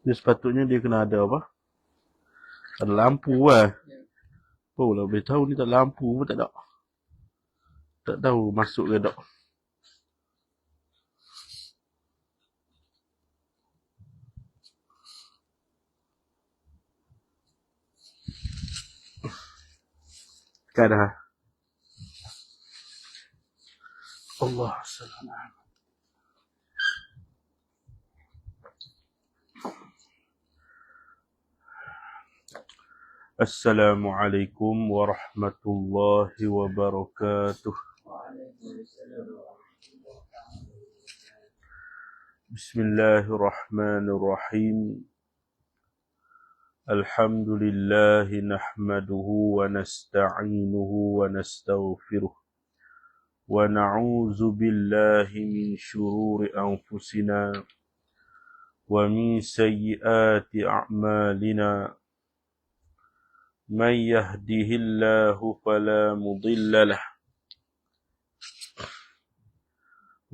Dia sepatutnya dia kena ada apa? Ada lampu lah. Oh lah boleh tahu ni tak ada lampu pun tak ada. Tak tahu masuk ke tak. Kan dah. Allah salam. Assalamualaikum warahmatullahi wabarakatuh. Bismillahirrahmanirrahim. Alhamdulillah nahmaduhu wa nasta'inuhu wa nastaghfiruh. Wa na'udzu billahi min shururi anfusina wa min sayyiati a'malina. Man yahdihillahu fala mudilla lahu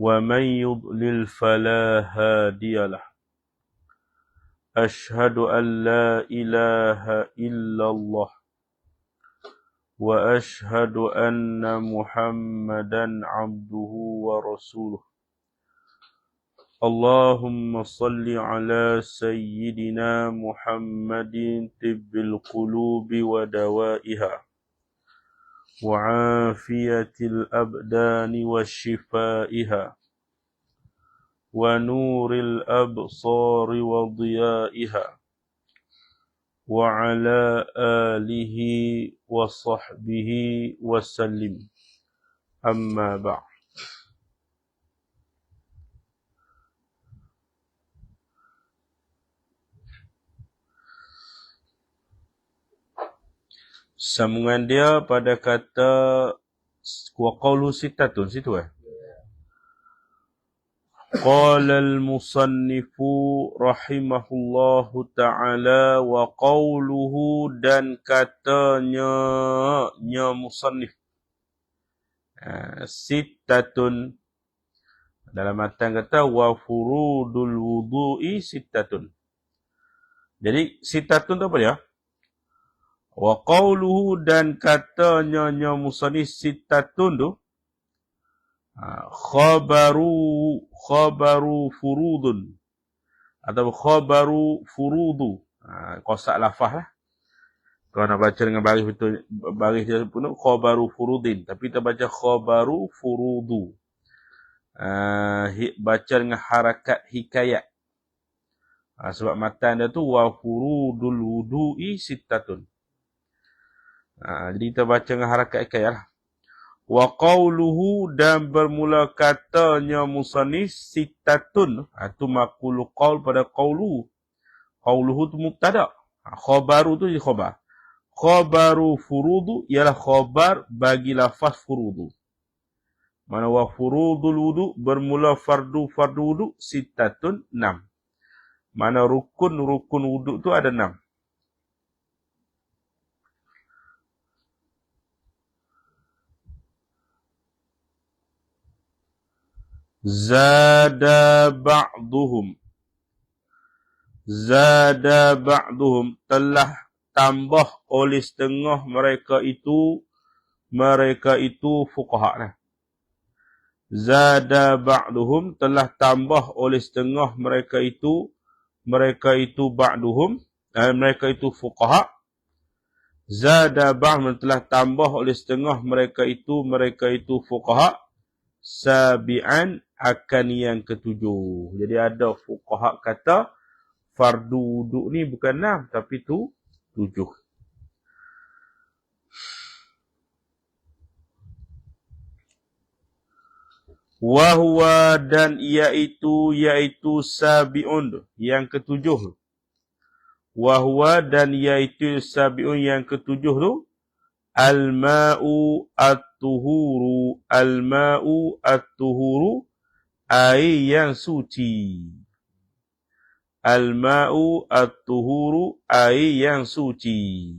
wa man yudlil fala hadiya lahu. Ashhadu an la ilaha illallah wa ashhadu anna Muhammadan abduhu wa rasuluh. Allahumma salli ala sayyidina Muhammadin tibbil qulubi wa dawaiha wa afiyatil abdani wa shifaiha wa nuril absari wa diyaiha wa ala alihi wa sahbihi wa sallim. Amma ba'd. Sambungan dia pada kata wa qawlu sittatun situ Qala al-musannifu rahimahullahu ta'ala wa qawluhu dan katanya musannif sittatun dalam matan kata wa furudul wudu'i sittatun. Jadi sittatun tu apa dia? Wa qawluhu dan katanya musannif sittatun tu khabaru furudun atau khabaru furudu. Kosak lafaz lah. Kalau nak baca dengan baris betul, baris dia penuh khabaru furudin, tapi kita baca khabaru furudu. Baca dengan harakat hikayat. Sebab matan dia tu wa furudul wudu'i sittatun. Jadi kita baca dengan harakat hikayat lah. Wa qawluhu dan bermula katanya musannif sittatun. Itu maqulu qaul pada qawluhu. Qawluhu tu mubtada. Khabaru tu jadi khabar. Khabaru furudu ialah khabar bagi lafaz furudu. Mana wa furudul wudu bermula fardu wudu sittatun 6. Mana rukun wudu tu ada 6. Zada ba'duhum telah tambah oleh setengah mereka itu fuqaha. Zada ba'duhum telah tambah oleh setengah mereka itu ba'duhum, mereka itu fuqaha. Zada ba'duhum telah tambah oleh setengah mereka itu fuqaha sabi'an akan yang ketujuh. Jadi ada fuqaha kata fardu wudu ni bukan 6 tapi tu 7. Wahwa dan iaitu sabi'un yang ketujuh. Wahwa dan iaitu sabi'un yang ketujuh tu al-ma'u at-tuhuru air yang suci. Al-ma'u at-tuhuru air yang suci.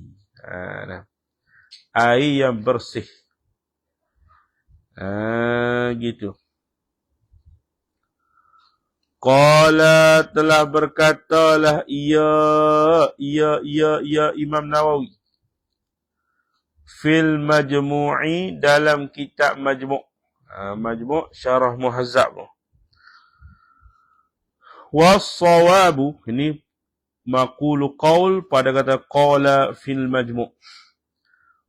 Air yang bersih. Gitu. Qala telah berkatalah ia Imam Nawawi. Fil majmu'i dalam kitab majmu'. Majmu' syarah muhazzab. Was-sawabu, ini maqulu qaul pada kata qala fil majmu'.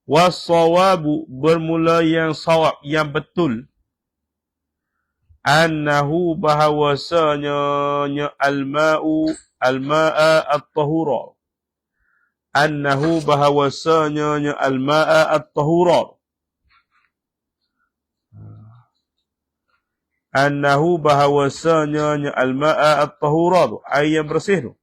Was-sawabu bermula yang sawab, yang betul. Annahu bahawasanya al-ma'a at-tahura. Annahu bahawasanya al-ma'a at-tahura. Annahu bahawasanya al-ma'a at-tahura, air yang bersih tu.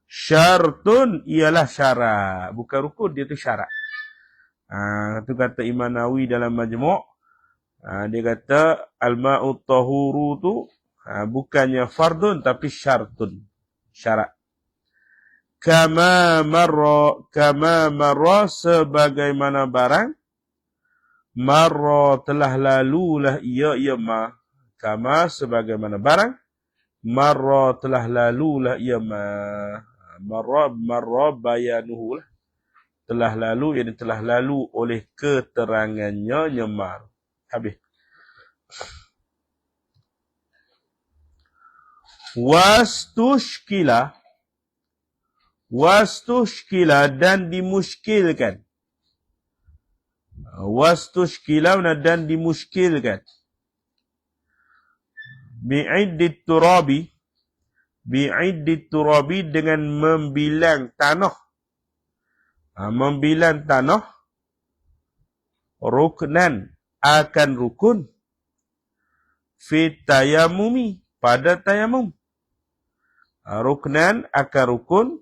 Syartun ialah syarat. Bukan rukun, dia tu syarat. Itu kata Imam Nawawi dalam Majmu'. Dia kata al-ma'u tahuru tu bukannya fardun tapi syartun. Syarat. Kama marra sebagaimana barang marra telah lalulah ia ma. Kama sebagaimana barang marra telah lalulah ia ma. Marra bayanuhu lah. Telah lalu, yang telah lalu oleh keterangannya nyemar. Habis. Wastushkila dan dimuskilkan. Wastushkila dan dimuskilkan. Bi'iddit turabi dengan membilang tanah. Membilang tanah. Ruknan akan rukun. Fit tayamumi pada tayamum. Ruknan akan rukun.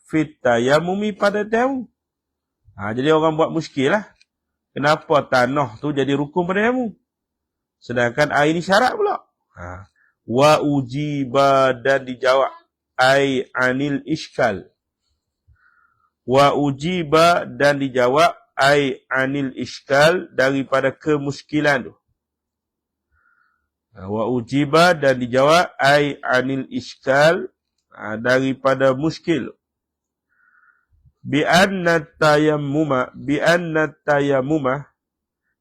Fit tayamumi pada tayamum. Jadi orang buat muskil lah. Kenapa tanah tu jadi rukun pada tayamum? Sedangkan air ni syarat pula. Wa ujiba dan dijawab ai anil iskal. Wa ujiba dan dijawab ai anil iskal daripada kemuskilan tu. Wa ujiba dan dijawab ai anil iskal daripada muskil. Bi anna tayammuma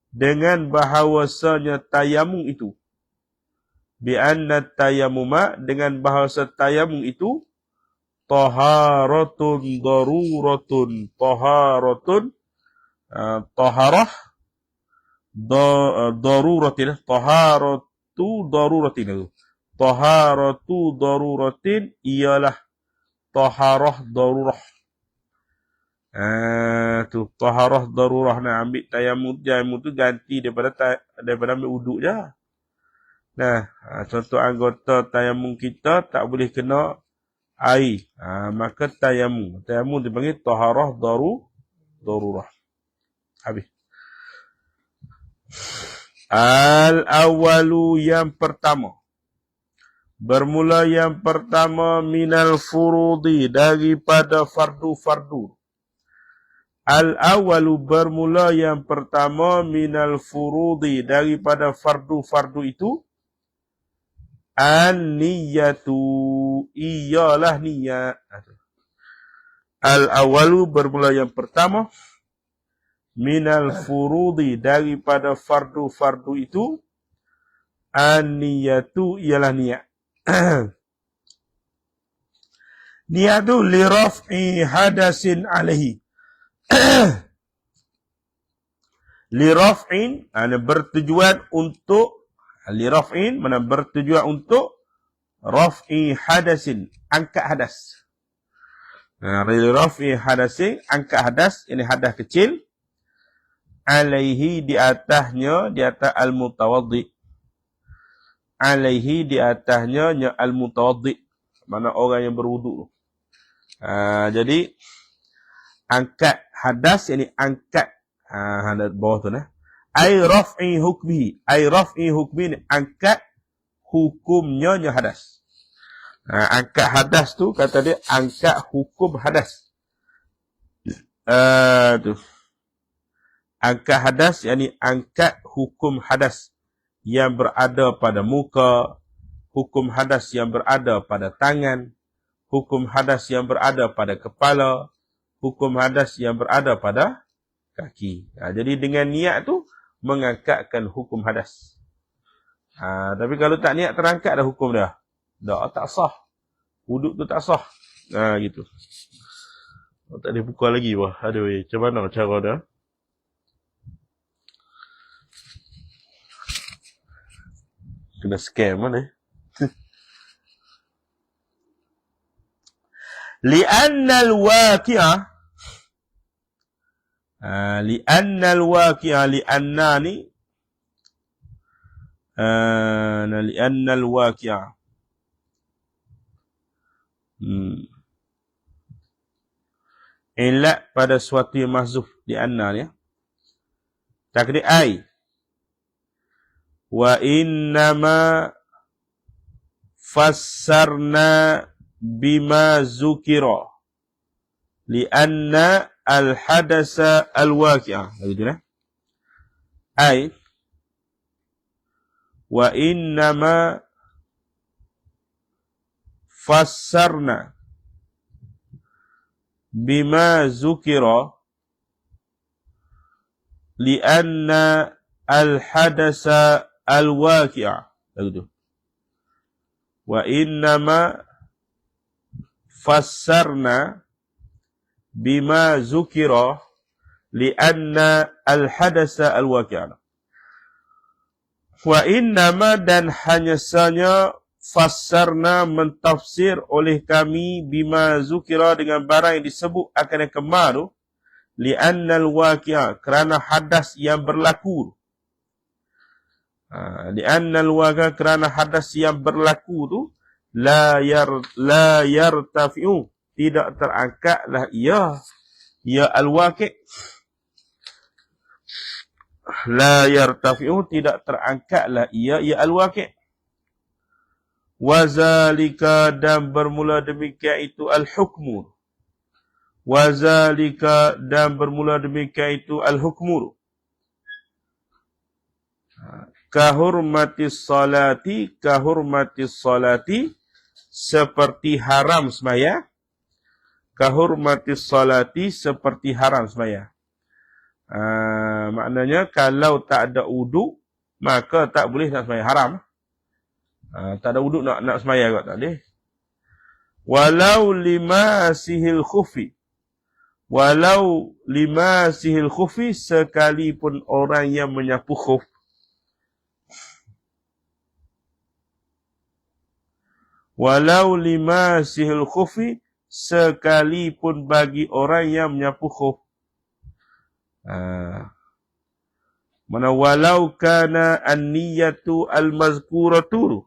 dengan bahawasanya tayamum itu. Bi anna tayammuma dengan bahasa tayamum itu taharatun daruratun. Taharah daruratin. Taharatu daruratin. Taharatu daruratin ialah taharah darurah. Tu taharah darurah. Nak ambil tayamum tu ganti daripada ambil uduk je. Nah, contoh anggota tayamum kita tak boleh kena air. Maka tayamum dipanggil taharah darurah. Habis. Al-awalu yang pertama. Bermula yang pertama minal furudi daripada fardu-fardu. Al-awalu bermula yang pertama minal furudi daripada fardu-fardu itu. An-niyatu ialah niat. Al-awalu bermula yang pertama minal furudi daripada fardu-fardu itu. An-niyatu ialah niat. Niat tu li raf'i hadasin alaihi. Li raf'in bertujuan untuk liraf'in mana bertujuan untuk raf'i hadasin, angkat hadas. Liraf'i hadasin, angkat hadas, ini hadas kecil. Alaihi di atasnya, di atas al-mutawaddi. Alaihi di atasnya al-mutawaddi, mana orang yang berwuduk. Jadi angkat hadas, ini angkat hadas bawah tu nah. Ai raf'i hukmihi. Ai raf'i hukmi angkat hukumnya hadas. Angkat hadas tu kata dia angkat hukum hadas. Tu. Angkat hadas, yakni angkat hukum hadas yang berada pada muka, hukum hadas yang berada pada tangan, hukum hadas yang berada pada kepala, hukum hadas yang berada pada kaki. Jadi dengan niat tu mengangkatkan hukum hadas. Tapi kalau tak niat terangkat dah hukum dah. Dah tak sah. Wuduk tu tak sah. Gitu. Tak boleh buka lagi. Wah, aduh, macam mana cara dah? Kena scam mana? Li'annal waqi'ah. Li'annal waqi'ah. Li'anna ni. Li'annal waqi'ah. Ilat pada suatu yang mahzuf. Li'anna ni. Takdir ai. Wa innama fassarna bima zukira lianna al-hadasa al-waqi'ah. Begitu lah. Ai wa innama fassarna bima zukira lianna al-hadasa al-waqi'ah. Begitu. Wa innama fassarna bima zukira lianna al-hadasa al-waqi'ah. Wa innama dan hanya saja fassarna mentafsir oleh kami bima zukira dengan barang yang disebut akan yang kemaru lianna al-waqi'ah kerana hadas yang berlaku. Lianna al-waqi'ah kerana hadas yang berlaku tu la yartafi'u tidak terangkatlah ia al-waqi' la yartafi'u tidak terangkatlah ia al-waqi' wazalika dan bermula demikian itu al-hukmu wazalika dan bermula demikian itu al-hukmu kahurmatis salati seperti haram semaya. Kahurmatis salati seperti haram semaya. Maknanya kalau tak ada wuduk maka tak boleh nak semaya haram. Tak ada wuduk nak semaya kot tak boleh. Walau lima sihil khufi sekalipun orang yang menyapu khuf. Walau lima sihil khufi sekalipun bagi orang yang menyapu khuf. Mana walau kana an-niyatu al-mazkuratu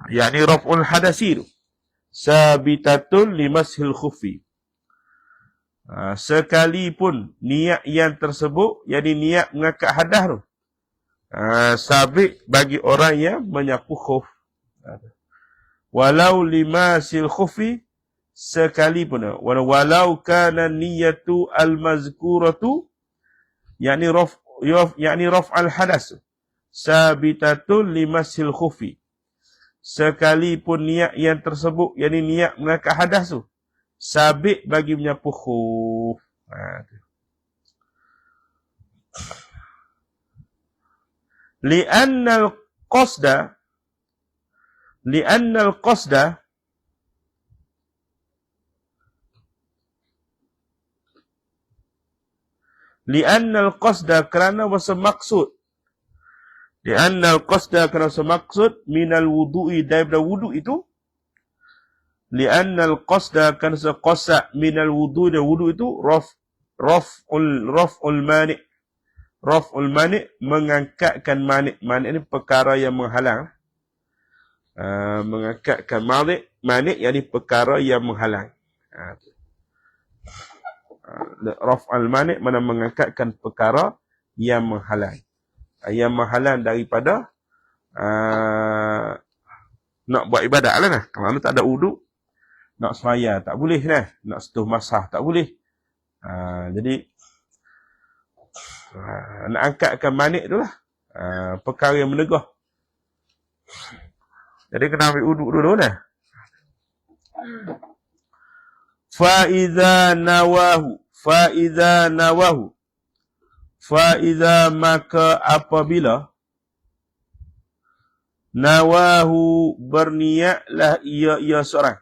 yakni raf'ul hadasir sabitatun limashil khufi. Sekalipun niat yang tersebut yakni niat mengangkat hadas tu sabit bagi orang yang menyapu khuf. Walau lima sil khufi sekalipun walau kana niyatu al-mazkuratu yakni raf al-hadas sabitatun lima sil khufi sekalipun niat yang tersebut yakni niat mengangkat hadas tu sabit bagi menyapu khuf. Li'annal qasda kerana maksud minal wudu'i daripada wudu itu li'annal qasda kerana qasa minal wudu'i dan wudu itu raf'ul mani' mengangkatkan mani' ni perkara yang menghalang. Mengangkatkan mani' yakni perkara yang menghalang. Raf'al mani' mana mengangkatkan perkara yang menghalang. Yang menghalang daripada nak buat ibadat lah nah. Kalau tak ada wuduk, nak semaya tak boleh nah. Nak sentuh masah tak boleh. Jadi Nak angkatkan manik tu lah. Perkara yang menegah. Jadi kena ambil uduk dulu dah. Fa'iza nawahu. Fa'iza maka apabila nawahu berniatlah ia seorang.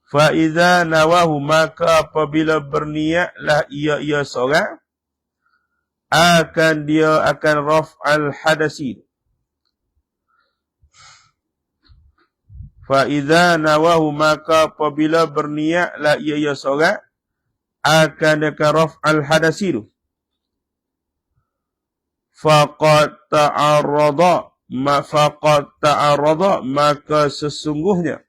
Fa'iza nawahu maka apabila berniatlah ia seorang, dia akan raf'al hadasi. Fa'iza nawahu maka apabila berniatlah ia seorang, dia akan raf'al hadasi. Faqad ta'arrada maka sesungguhnya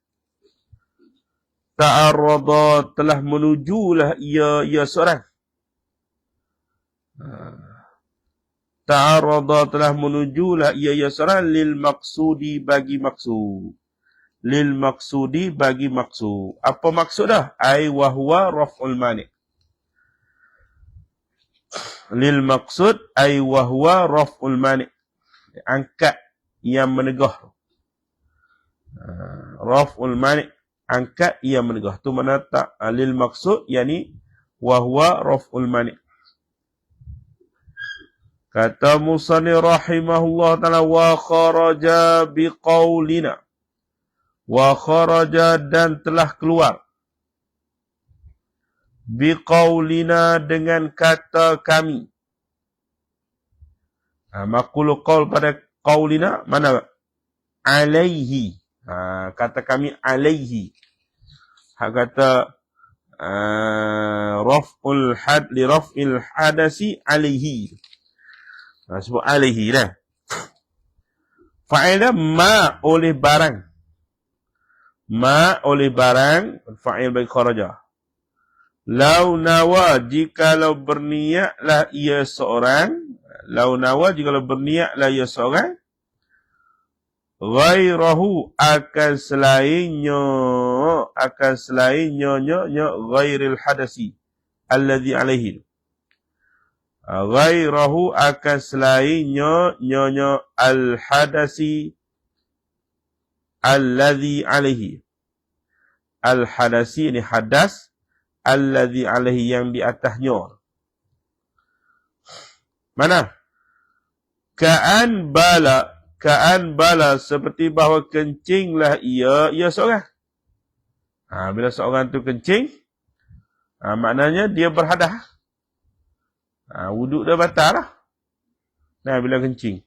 ta'arrada telah menujulah ia seorang. Ta'arrada telah menujulah ia seorang lil maqsudi bagi maksud. Lil maqsudi bagi maksud. Apa maksud dah? Ai wa huwa raf'ul mani'. Lil maqsud ai wa huwa raf'ul mani'. Angkat yang menegah. Raf'ul mani', angkat yang menegah. Tu mana tak lil maqsud, yani wa huwa raf'ul mani'. Kata Musani rahimahullah ta'ala, wa kharaja biqaulina. Wa kharaja dan telah keluar. Biqaulina dengan kata kami. Maqulu qaul pada qaulina mana? Alaihi. Kata kami alaihi. Kata raf'ul had li raf'il hadasi alaihi. Sebut alaihi dah. Fa'il ma oleh barang. Ma oleh barang, fa'il bagi kharaja. Lau nawa jikalau berniatlah ia seorang, lau nawa jikalau berniatlah ia seorang, ghairahu akan selainnya ghairil hadasi alladhi alaihi. Ghairahu akan selainnya al hadasi alladhi alaihi. Al hadasi ini hadas, alladhi alaihi yang di atasnya. Mana? Ka'an bala seperti bahawa kencinglah ia seorang. Bila seorang tu kencing, maknanya dia berhadas. Wuduk dia batal lah. Bila kencing.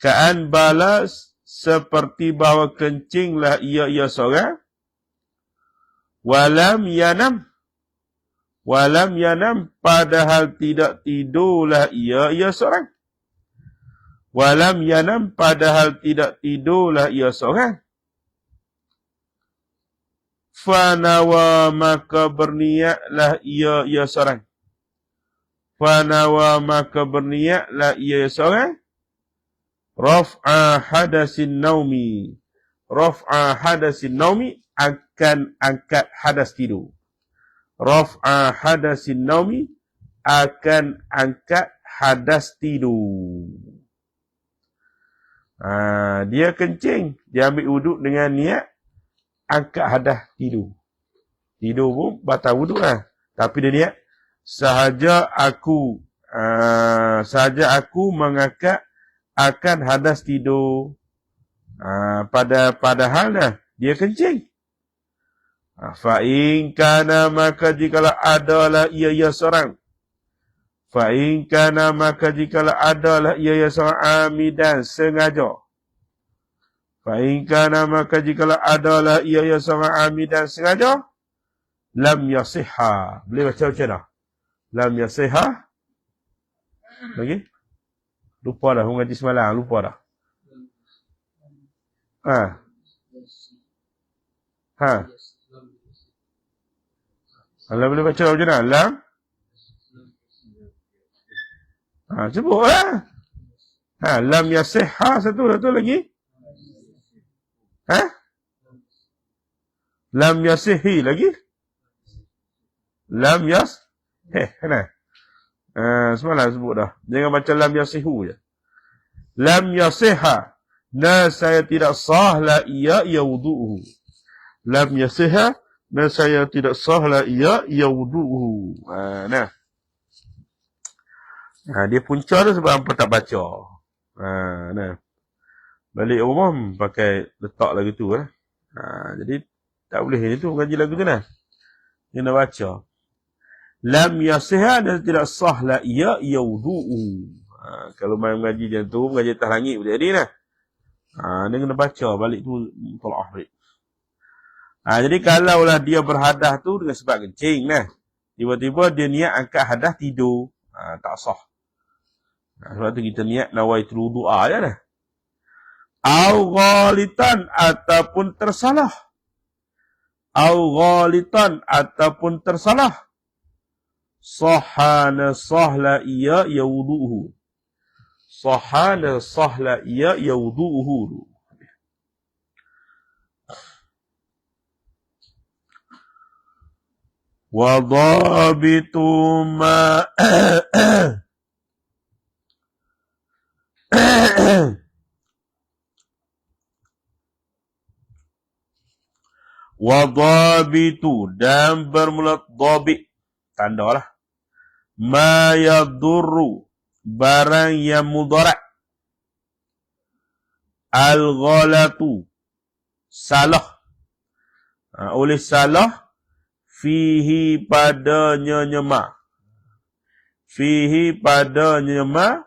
Ka'an bala seperti bahawa kencinglah ia seorang. Walam yanam padahal tidak tidurlah ia seorang. Walam yanam padahal tidak tidurlah ia seorang. Fanawa maka berniatlah ia seorang. Fanawa maka berniatlah ia seorang. Raf'a hadasin naumi. Raf'a hadasin naumi akan angkat hadas tidur. Raf'a hadasin naumi akan angkat hadas tidur. Dia kencing, dia ambil wuduk dengan niat angkat hadas tidur. Tidur pun batal wuduk lah. Tapi dia niat sahaja aku mengangkat akan hadas tidur. Padahal dah dia kencing. Fa'in kana maka jikalau adalah ia seorang. Fa'in kana maka jikalau adalah ia seorang amidan sengaja. Fa'in kana maka jikalau adalah ia seorang amidan sengaja. Lam yasihha. Boleh baca macam mana? Lam yasihha. Lagi? Lupa dah, mengaji semalam. Lupa dah. Alam boleh baca macam mana? Alam? Sebut lah. Lam yasihha satu lagi. Lam yasihhi lagi. Lam Kan? Semalam sebut dah. Jangan baca lam yasihu je. Lam yasiha. Saya tidak sah la iya wudu'uhu. Lam yasiha. Saya tidak sah la iya wudu'uhu. Nah. Dia punca tu sebab apa tak baca. Nah. Balik umum pakai letak lagu tu lah. Jadi tak boleh ni tu ngaji lagu tu nah. Kena baca. Lam yasiha dan tidak sah la iya wudu'u. Kalau main mengaji macam tu, mengaji atas langit boleh jadi nah. Dia kena baca balik tu tolak balik. Jadi kalaulah dia berhadah tu dengan sebab kencing nah. Tiba-tiba dia niat angkat hadah tidur. Tak sah. Sebab tu kita niat nawaitul wudu'a je nah. Au ghalitan ataupun tersalah. Au ghalitan ataupun tersalah. Sahana sahla iya wudu'uhu. Sahana sahla iya wudu'uhu. Wa dhabitu ma Wadhabitu dan bermula dhabit. Tanda lah. Ma yadurru. Barang yang mudarat. Al-ghalatu. Salah. Oleh salah. Fihi padanya nyema. Fihi padanya nyema.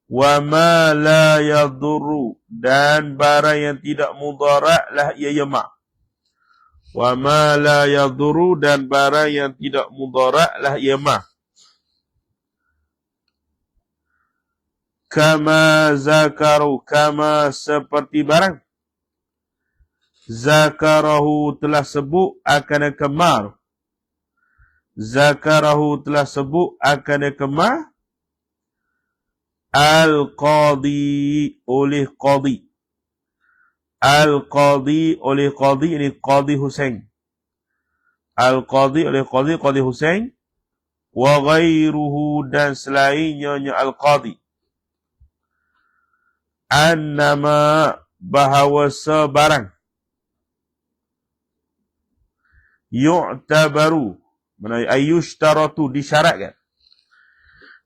Wa ma la yadurru. Dan barang yang tidak mudarat lah ia nyema. Wa ma la yadhuru dan barang yang tidak mudarat lah ia mah. Kama zakaru, kama seperti barang. Zakarahu telah sebut akan kemar. Zakarahu telah sebut akan kemar. Al-qadi oleh qadi. Al-Qadi oleh Qadi ini Qadi Husain. Al-Qadi oleh Qadi Husain. Wa ghairuhu dan selainnya Al-Qadi. Annama bahawa sebarang. Yu'tabaru. Mana ayyushtaratu disyaratkan.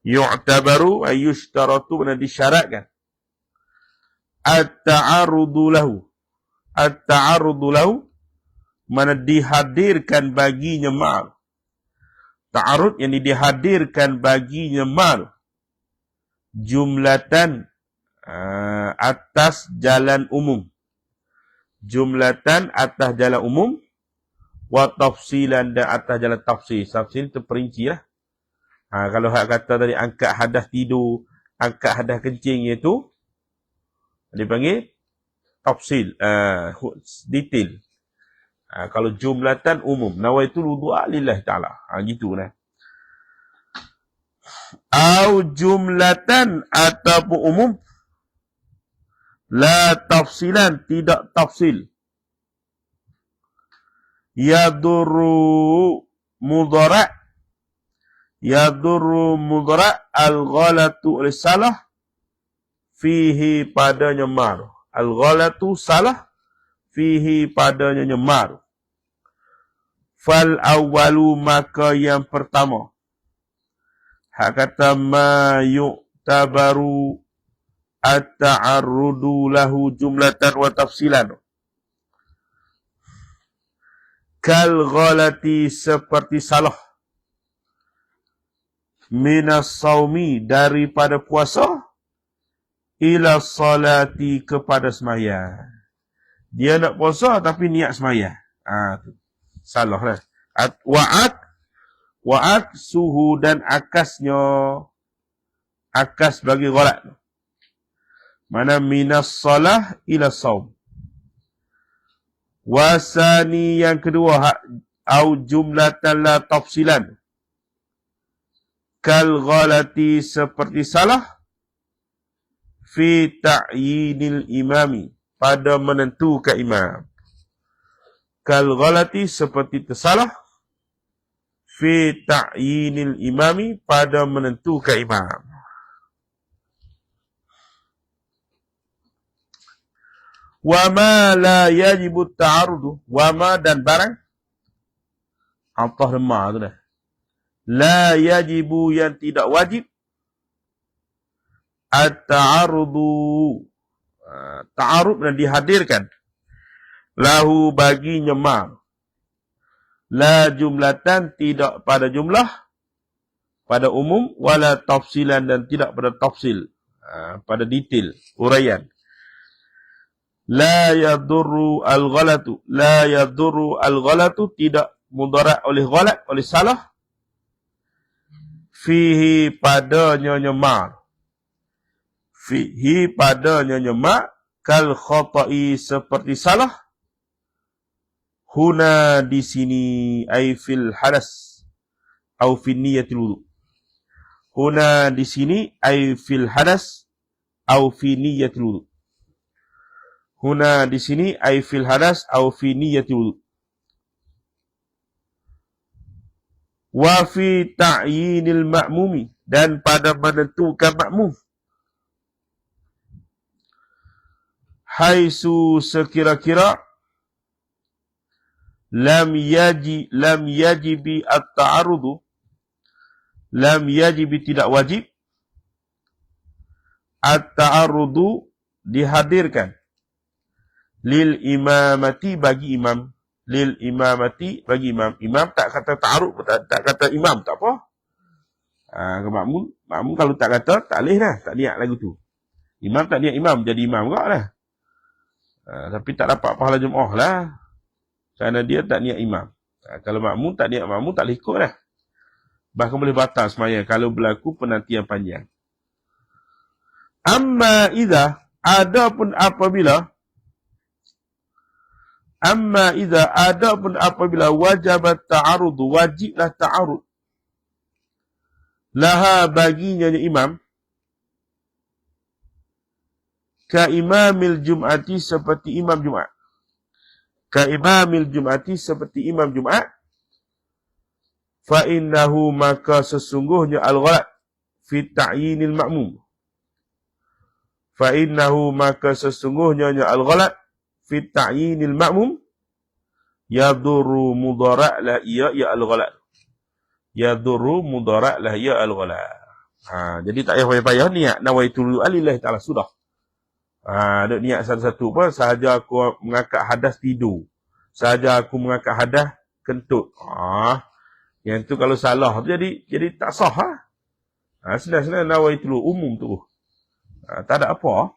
Yu'tabaru ayyushtaratu mana disyaratkan. At-ta'arrudu lahu. At-ta'arrudu lahu. Mana dihadirkan baginya mal. Ta'arrud yang dihadirkan baginya mal. Jumlatan. Atas jalan umum. Jumlatan atas jalan umum. Wa tafsilan dan atas jalan tafsil. Tafsil itu perinci lah. Kalau hak kata tadi angkat hadas tidur. Angkat hadas kencing iaitu. Dipanggil tafsil, detail. Kalau jumlatan umum, nawaitul wudu'a lillahi ta'ala. Gitu nah. Au jumlatan ataupun umum. La tafsilan, tidak tafsil. Yadurru mudara'. Yadurru mudara' al-ghalatu al-salah. Fihi padanya mar. Al-ghalatu salah. Fihi padanya nyemar. Fal awwalu maka yang pertama. Hak kata ma yu'tabaru at-ta'arrudu lahu jumlatan wa tafsilan. Kal ghalati seperti salah. Minas saumi daripada puasa. Ila salati kepada sembahyang. Dia nak puasa tapi niat sembahyang. Salah lah. Wa'at suhu dan akasnya. Akas bagi ghalat. Mana minas salah ila saum. Wasani yang kedua. Au jumlatan la tafsilan. Kal ghalati seperti salah. Fi ta'yinil imami. Pada menentukan imam. Kal ghalati seperti tersalah. fi ta'yinil imami, pada menentukan imam. Wa ma la yajibu ta'arudu, wa ma dan barang, atah lemah tu dah. La yajibu, yang tidak wajib, at-ta'arudu, ta'arud dan dihadirkan, lahu bagi nyema, la jumlatan, tidak pada jumlah, pada umum, wala tafsilan, dan tidak pada tafsil, pada detail, uraian. La yadurru al-ghalatu, la yadurru al-ghalatu, tidak mudarat oleh ghalat, oleh salah, fihi padanya nyema, fihi padanya nyema, kal khata'i seperti salah, huna di sini, ay fil hadas, au fi niyatil wudu. Huna di sini, ay fil hadas, au fi niyatil wudu. Huna di sini, ay fil hadas, au fi niyatil wudu. Wa fi ta'yinil ma'mumi, dan pada menentukan makmum, haisu sekira-kira, lam yajibi at-ta'arudu, lam yajibi tidak wajib, at-ta'arudu dihadirkan, lil imamati bagi imam, lil imamati bagi imam. Imam tak kata ta'arud, tak kata imam, tak apa. Makmum kalau tak kata, tak boleh dah, tak niat lagu tu. Imam tak niat imam, jadi imam juga lah. Tapi tak dapat pahala Jumaah lah, kerana dia tak niat imam. Kalau makmum tak niat makmum, tak boleh ikut dah. Bahkan boleh batal semaya kalau berlaku penantian panjang. Amma idza, adapun apabila, amma idza, adapun apabila, wajabat ta'arud, wajiblah ta'arud, laha baginya imam, ka imamil jum'ati seperti imam Jumaat, ka imamil jum'ati seperti imam Jumaat, fa innahu maka sesungguhnya al-ghalat fi ta'yinil ma'mum, fa innahu maka sesungguhnya al-ghalat fi ta'yinil ma'mum, yadurru mudara' la ya al-ghalat, yadurru mudara' la ya al-ghalat. Jadi tak payah-payah niat nawaitul lillahi ta'ala, sudah. Duk niat satu-satu pun, sahaja aku mengangkat hadas tidur, sahaja aku mengangkat hadas kentut. Yang tu kalau salah tu jadi tak sah. Senang-senang nawaitul umum tu. Tak ada apa.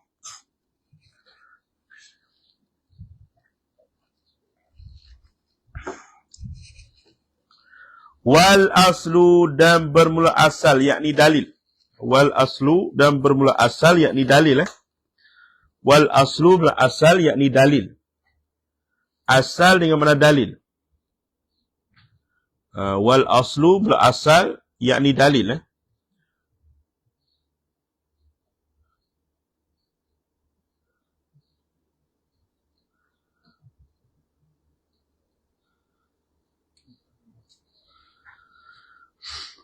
Wal aslu, dan bermula asal, yakni dalil. Wal aslu, dan bermula asal, yakni dalil. Wal aslu bermula asal, yakni dalil. Asal dengan mana dalil? Wal aslu bermula asal, yakni dalil.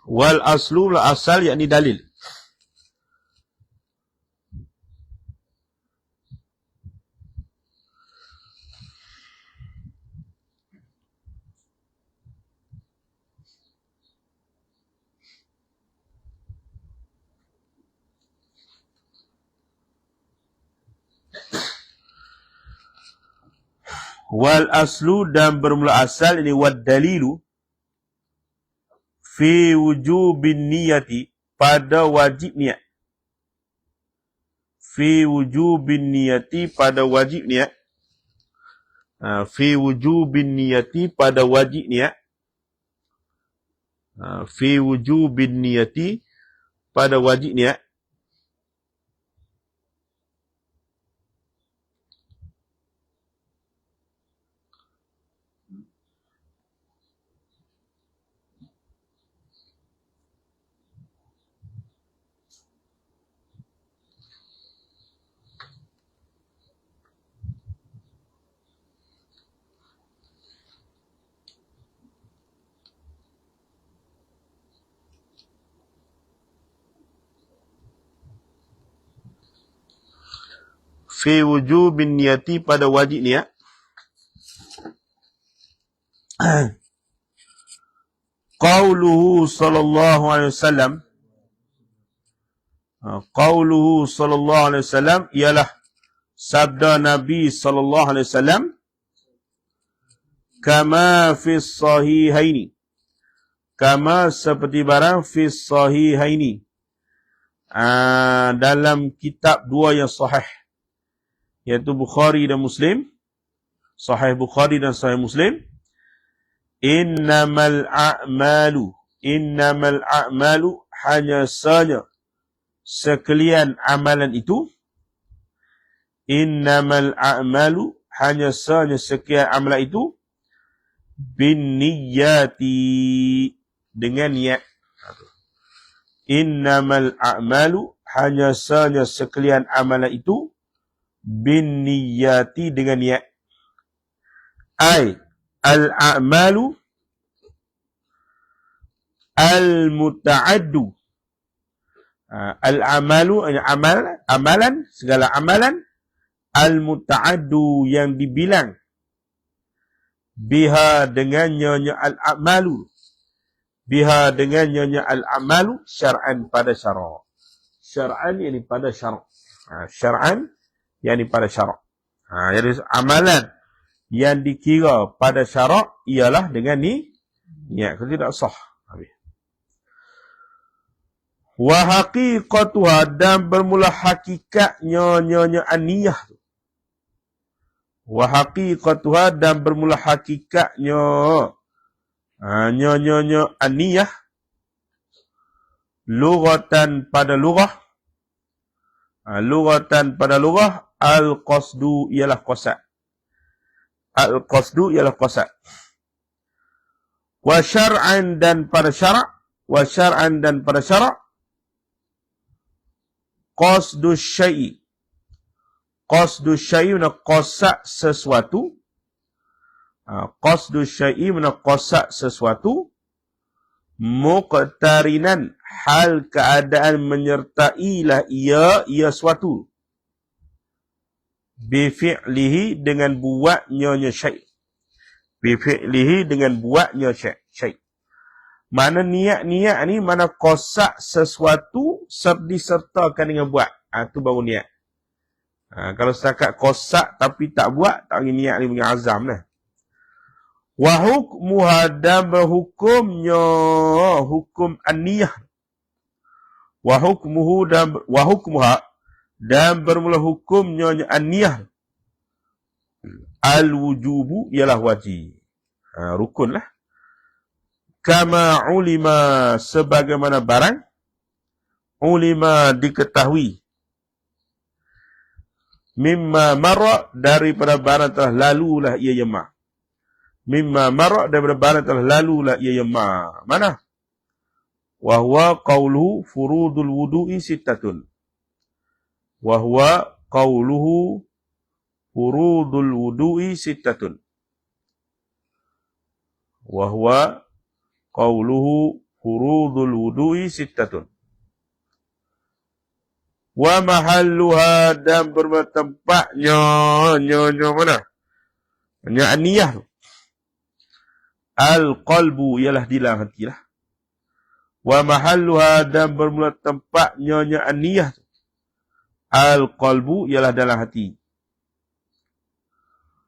Wal aslu bermula asal, yakni dalil. Wal aslu, dan bermula asal, ini wad dalilu, fi wujubin niyati, pada wajib niat. Fi wujubin niyati, pada wajib niat. Fi wujubin niyati, pada wajib niat. Fi wujubin niyati, pada wajib niat. fi wujubin niyati, pada wajib niat. Qauluhu sallallahu alaihi wasallam, qauluhu sallallahu alaihi wasallam ialah sabda Nabi sallallahu alaihi wasallam, kama fi sahihaini, kama seperti barang fi sahihaini, dalam kitab dua yang sahih, iaitu Bukhari dan Muslim, Sahih Bukhari dan Sahih Muslim. Innamal a'malu, hanya saja sekalian amalan itu, innamal a'malu, hanya saja sekalian amalan itu, bin niyyati, dengan niat. Innamal a'malu, hanya saja sekalian amalan itu, bin niyyati, dengan niat. Ai al-a'malu al-muta'addu. Al-amalu, amalan, segala amalan, al-muta'addu, yang dibilang, biha, dengan nyonya al-amalu, biha, dengan nyonya al-amalu, syar'an, pada syarak. Syar'an, yakni pada syarak. Syar'an, yakni pada syarak. Jadi amalan yang dikira pada syarak ialah dengan niat. Kalau tidak sah. Wa haqiqatuha, dan bermula hakikatnya nyonya an-niyah. Wa haqiqatuha, dan bermula hakikatnya nyonya an-niyah, lughatan, pada lughah, lughatan, pada lughah, al-qasdu, ialah qasad. Al-qasdu ialah qasad. Wa syar'an, dan pada syarak, wa syar'an, dan pada syarak, qasdu syai'i. Qasdu syai'i mana qasad sesuatu. Qasdu syai'i mana qasad sesuatu, muqtarinan, hal keadaan menyertailah ia suatu, bifi'lihi, dengan buatnya syai'. Bifi'lihi, dengan buatnya syai'. Mana niat-niat ni, mana qasad sesuatu disertakan dengan buat. Itu baru niat. Kalau setakat qasad tapi tak buat, tak panggil niat ni, punya azam lah. Wa hukmuha, dan berhukumnya hukum an-niyah. Wa hukmuhu, dan wa hukmuha, dan bermula hukumnya an-niyah, al-wujubu, ialah wajib. Rukun lah. Kama ulima, sebagaimana barang, ulima, diketahui, mimma marra, daripada barang telah lalulah ia yama. Mimma marra, daripada barang telah lalulah ia yama. Mana? Wa huwa qawluhu furudul wudu'i sittatun. Wa huwa qawluhu furudul wudu'i sittatun. Wa huwa qawluhu furudul wudu'i sittatun. Wa mahalluha, dan bertempatnya mana? An-niyah. Al-qalbu, ialah di dalam hati lah. Wa mahalluha, dan bermula tempatnya an-niyah. Al-qalbu, ialah dalam hati.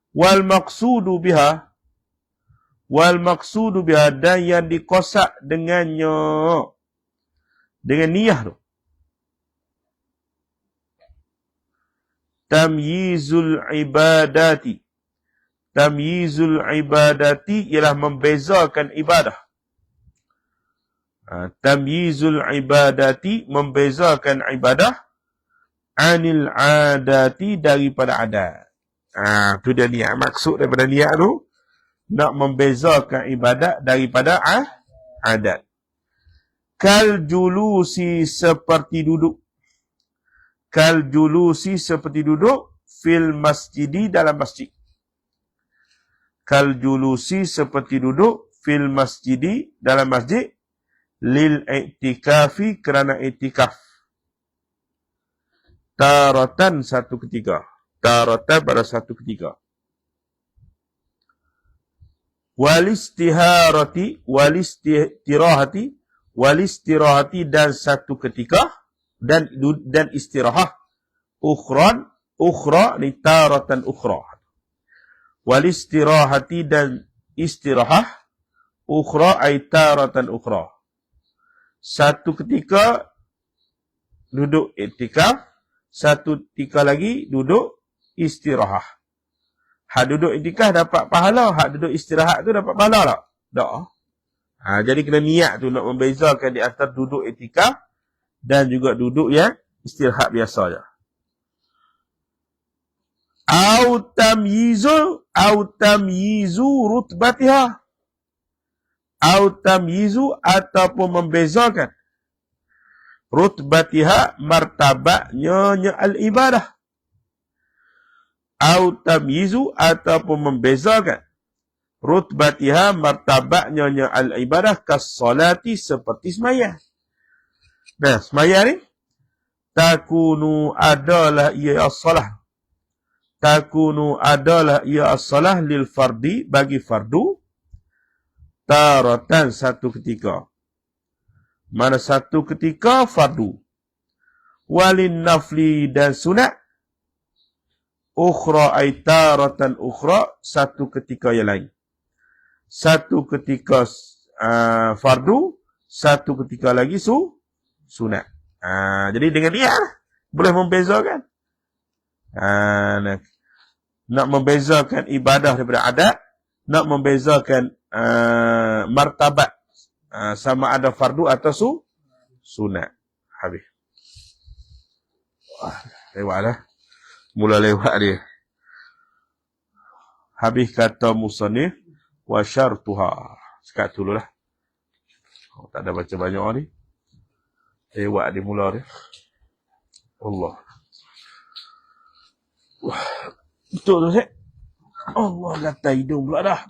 Wal maqsudu biha, wal maqsudu biha, dan yang dikosak dengannya, dengan niyah tu, tamyizul ibadati. Tamyizul ibadati ialah membezakan ibadah. Tamyizul ibadati, membezakan ibadah, anil adati, daripada adat. Itu dia niat. Maksud daripada niat tu, nak membezakan ibadat daripada adat. Kal julusi, seperti duduk. Kal julusi, seperti duduk, fil masjidi, dalam masjid. Kal julusi, seperti duduk, fil masjidi, dalam masjid, lil i'tikafi, kerana i'tikaf. Taratan, satu ketika. taratan pada satu ketika. Walistirahati dan satu ketika dan istirahat. Ukhra ni taratan ukhra. Walistirahati dan istirahat. Ukhra ay taratan ukhra. Satu ketika duduk iktikaf, satu ketika lagi duduk istirahat. Hak duduk iktikaf dapat pahala, hak duduk istirahat tu dapat pahala tak? Tak. Jadi kena niat tu nak membezakan di antara duduk iktikaf dan juga duduk yang istirahat biasa je. Au tamyizu rutbatiha. Au tamyizu ataupun membezakan rutbatiha martabatnya al-ibadah. Au tamyizu ataupun membezakan rutbatiha martabatnya al-ibadah kas-salati seperti sembahyang. Nah, sembahyang ni takunu adalah ia as-salah. Takunu adalah ia as-salah lil fardi bagi fardu taratan satu ketika. Mana satu ketika fardu. Walin nafli dan sunat. Ukhra ay taratan ukhra satu ketika yang lain. Satu ketika fardu, satu ketika lagi sunat. Jadi dengan niat boleh membezakan. Nak membezakan ibadah daripada adat, nak membezakan martabat sama ada fardu atau sunat. Habis. Lewatlah. Mula lewat dia. Habis kata musannif wa syartuha. Sekat dululah. Tak ada baca banyak ni. Lewat dia mula dia. Allah. Betul tu, Syekh? Allah kata hidung pula dah.